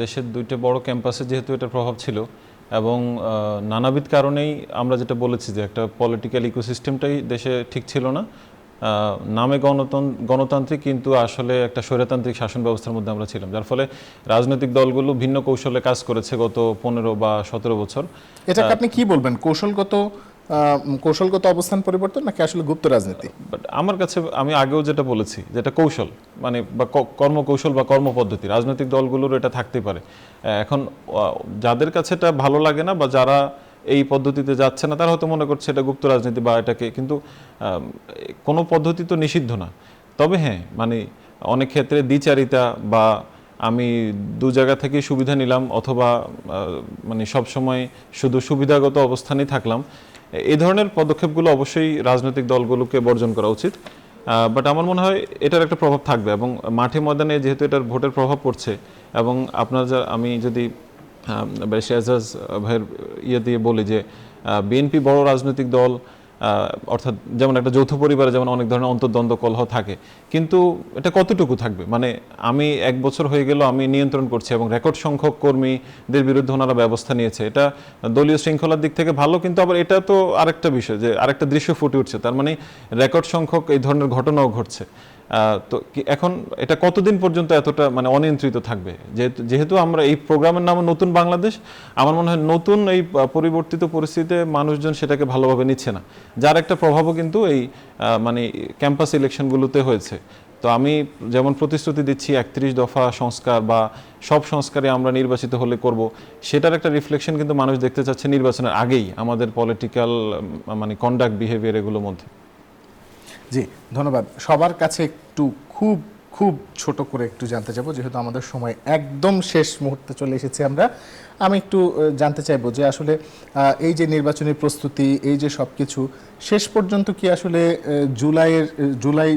দেশের দুইটা বড় ক্যাম্পাসে যেহেতু এটার প্রভাব ছিল, এবং নানাবিধ কারণেই আমরা যেটা বলেছি যে একটা পলিটিক্যাল ইকোসিস্টেমটাই দেশে ঠিক ছিল না। নামে গণতান্ত্রিক, কিন্তু আসলে একটা স্বৈরতান্ত্রিক শাসন ব্যবস্থার মধ্যে আমরা ছিলাম, যার ফলে রাজনৈতিক দলগুলো ভিন্ন কৌশলে কাজ করেছে গত 15 বা 17 বছর। এটাকে আপনি কি বলবেন, কৌশলগত অবস্থান পরিবর্তন নাকি আসলে গুপ্ত রাজনীতি? বাট আমার কাছে, আমি আগেও যেটা বলেছি, যেটা কৌশল মানে বা কর্মকৌশল বা কর্মপদ্ধতি, রাজনৈতিক দলগুলোর এটা থাকতেই পারে। এখন যাদের কাছে এটা ভালো লাগে না বা যারা এই পদ্ধতিতে যাচ্ছে না, তারা হয়তো মনে করছে এটা গুপ্ত রাজনীতি বা এটাকে, কিন্তু কোনো পদ্ধতি তো নিষিদ্ধ না। তবে হ্যাঁ, মানে অনেক ক্ষেত্রে দ্বিচারিতা বা আমি দু জায়গা থেকে সুবিধা নিলাম, অথবা মানে সবসময় শুধু সুবিধাগত অবস্থানেই থাকলাম, এই ধরনের পদক্ষেপগুলো অবশ্যই রাজনৈতিক দলগুলোকে বর্জন করা উচিত। বাট আমার মনে হয় এটার একটা প্রভাব থাকবে, এবং মাঠে ময়দানে যেহেতু এটার ভোটের প্রভাব পড়ছে, এবং আমি যদি এজাজ ভাইয়ের ইয়ে দিয়ে বলি যে বিএনপি বড় রাজনৈতিক দল, অর্থাৎ যেমন একটা যৌথ পরিবারে যেমন অনেক ধরনের অন্তর্দ্বন্দ্ব কলহ থাকে, কিন্তু এটা কতটুকু থাকবে? মানে আমি 1 বছর হয়ে গেল আমি নিয়ন্ত্রণ করছি, এবং রেকর্ড সংখ্যক কর্মীদের বিরুদ্ধে ওনারা ব্যবস্থা নিয়েছে, এটা দলীয় শৃঙ্খলার দিক থেকে ভালো। কিন্তু আবার এটা তো আরেকটা বিষয়, যে আরেকটা দৃশ্য ফুটে উঠছে, তার মানে রেকর্ড সংখ্যক এই ধরনের ঘটনাও ঘটছে। তো এখন এটা কতদিন পর্যন্ত এতটা মানে অনিয়ন্ত্রিত থাকবে? যেহেতু আমরা এই প্রোগ্রামের নাম নতুন বাংলাদেশ, আমার মনে হয় নতুন এই পরিবর্তিত পরিস্থিতিতে মানুষজন সেটাকে ভালোভাবে নিচ্ছে না, যার একটা প্রভাবও কিন্তু এই মানে ক্যাম্পাস ইলেকশনগুলোতে হয়েছে। তো আমি যেমন প্রতিশ্রুতি দিচ্ছি 31 দফা সংস্কার বা সব সংস্কারে আমরা নির্বাচিত হলে করব, সেটার একটা রিফ্লেকশন কিন্তু মানুষ দেখতে চাচ্ছে নির্বাচনের আগেই আমাদের পলিটিক্যাল মানে কন্ডাক্ট, বিহেভিয়ার এগুলোর মধ্যে। জি, ধন্যবাদ। সবার কাছে একটু খুব খুব ছোট করে একটু জানতে চাইবো, যেহেতু আমাদের সময় একদম শেষ মুহূর্তে চলে এসেছি আমি একটু জানতে চাইবো যে আসলে এই যে নির্বাচনী প্রস্তুতি, এই যে সব কিছু শেষ পর্যন্ত কি আসলে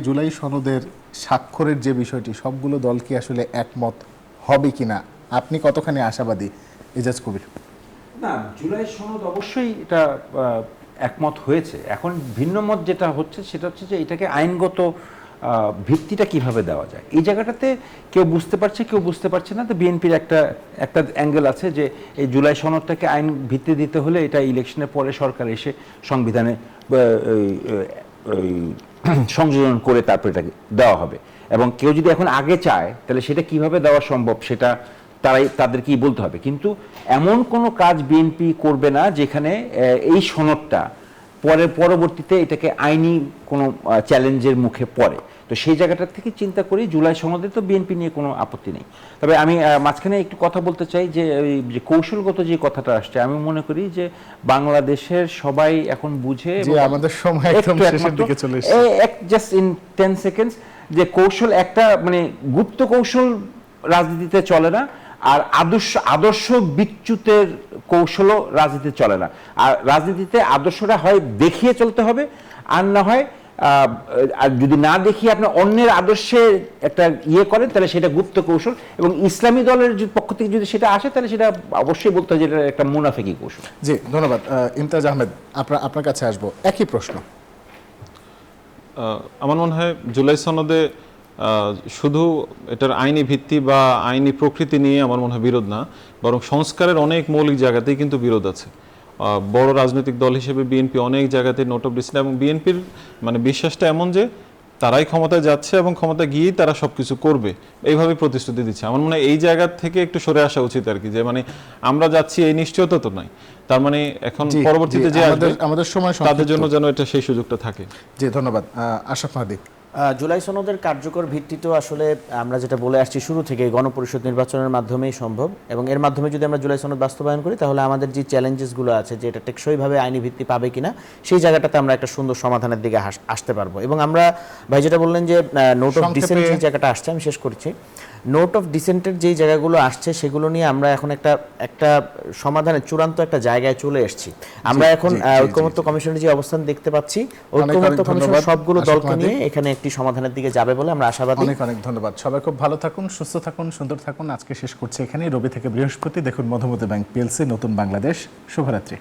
জুলাই সনদের স্বাক্ষরের যে বিষয়টি, সবগুলো দল কি আসলে একমত হবে কিনা, আপনি কতখানি আশাবাদী এজাজ কবির? না, জুলাই সনদ অবশ্যই এটা একমত হয়েছে। এখন ভিন্ন মত যেটা হচ্ছে সেটা হচ্ছে যে এটাকে আইনগত ভিত্তিটা কিভাবে দেওয়া যায়, এই জায়গাটাতে কেউ বুঝতে পারছে, কেউ বুঝতে পারছে না। তো বিএনপির একটা অ্যাঙ্গেল আছে যে এই জুলাই সনদটাকে আইন ভিত্তি দিতে হলে এটা ইলেকশনের পরে সরকার এসে সংবিধানে সংযোজন করে তারপরে এটাকে দেওয়া হবে। এবং কেউ যদি এখন আগে চায় তাহলে সেটা কিভাবে দেওয়া সম্ভব সেটা তাদেরকেই বলতে হবে। কিন্তু এমন কোনো কাজ বিএনপি করবে না যেখানে এই সনদটা পরবর্তীতে এটাকে আইনি কোনো চ্যালেঞ্জের মুখে পড়ে। তো সেই জায়গাটা থেকে চিন্তা করি জুলাই সনদে তো বিএনপি নিয়ে কোনো আপত্তি নেই। তবে আমি মাঝখানে একটু কথা বলতে চাই যে যে কৌশলগত যে কথাটা আসছে, আমি মনে করি যে বাংলাদেশের সবাই এখন বুঝে, আমাদের সময় একদম শেষের দিকে চলে এসেছে, জাস্ট ইন 10 সেকেন্ডস, যে কৌশল একটা মানে গুপ্ত কৌশল রাজনীতিতে চলে না, আর আদর্শ বিচ্যুতের কৌশলও রাজনীতিতে চলে না। আর রাজনীতিতে আদর্শটা হয় দেখিয়ে চলতে হবে, আর না হয় আর যদি না দেখিয়ে আপনি অন্যের আদর্শে একটা করেন তাহলে সেটা গুপ্ত কৌশল। এবং ইসলামী দলের পক্ষ থেকে যদি সেটা আসে তাহলে সেটা অবশ্যই বলতে হয় যে এটা একটা মুনাফিকি কৌশল। জি, ধন্যবাদ। ইমতাজ আহমেদ, আপনার কাছে আসবো, একই প্রশ্ন। আমার মনে হয় জুলাই সনদে শুধু এটার আইনি ভিত্তি বা আইনি প্রকৃতি নিয়ে আমার মনে হয় বিরোধ না, বরং সংস্কারের অনেক মৌলিক জায়গাতেই কিন্তু বিরোধ আছে। বড় রাজনৈতিক দল হিসেবে বিএনপি অনেক জায়গাতে নোট অফ ডিসেন্ট, এবং বিএনপির মানে বিশ্বাসটা এমন যে তারাই ক্ষমতায় যাচ্ছে এবং ক্ষমতায় গিয়েই তারা সবকিছু করবে, এইভাবে প্রতিশ্রুতি দিচ্ছে। আমার মনে হয় এই জায়গা থেকে একটু সরে আসা উচিত আর কি, যে মানে আমরা যাচ্ছি এই নিশ্চয়তা তো নাই, তার মানে এখন পরবর্তীতে যে আমাদের সময় তাদের জন্য যেন এটা সেই সুযোগটা থাকে। জি, ধন্যবাদ। আশরাফ মাহদী, জুলাই সনদের কার্যকর ভিত্তি তো আসলে আমরা যেটা বলে আসছি শুরু থেকে গণপরিষদ নির্বাচনের মাধ্যমেই সম্ভব, এবং এর মাধ্যমে যদি আমরা জুলাই সনদ বাস্তবায়ন করি তাহলে আমাদের যে চ্যালেঞ্জেসগুলো আছে যে এটা টেকসইভাবে আইনি ভিত্তি পাবে কিনা সেই জায়গাটাতে আমরা একটা সুন্দর সমাধানের দিকে আসতে পারবো। এবং আমরা ভাই যেটা বললেন যে নোট অফ ডিসেন্ট যে জায়গাটা আসছে, আমি শেষ করছি, নোট অফ ডিসেন্টের যেই জায়গাগুলো আসছে সেগুলো নিয়ে আমরা এখন একটা সমাধানের চূড়ান্ত একটা জায়গায় চলে এসেছি। আমরা এখন ঐক্যমত্য কমিশনের যে অবস্থান দেখতে পাচ্ছি, ঐক্যমত্য কমিশন সবগুলো দলকে নিয়ে এখানে একটি সমাধানের দিকে যাবে বলে আমরা আশাবাদী। অনেক অনেক ধন্যবাদ। সবাই খুব ভালো থাকুন, সুস্থ থাকুন, সুন্দর থাকুন। আজকে শেষ করছি এখানেই। রবি থেকে বৃহস্পতি দেখুন মধুমতি ব্যাংক পিএলসি, নতুন বাংলাদেশ। শুভরাত্রি।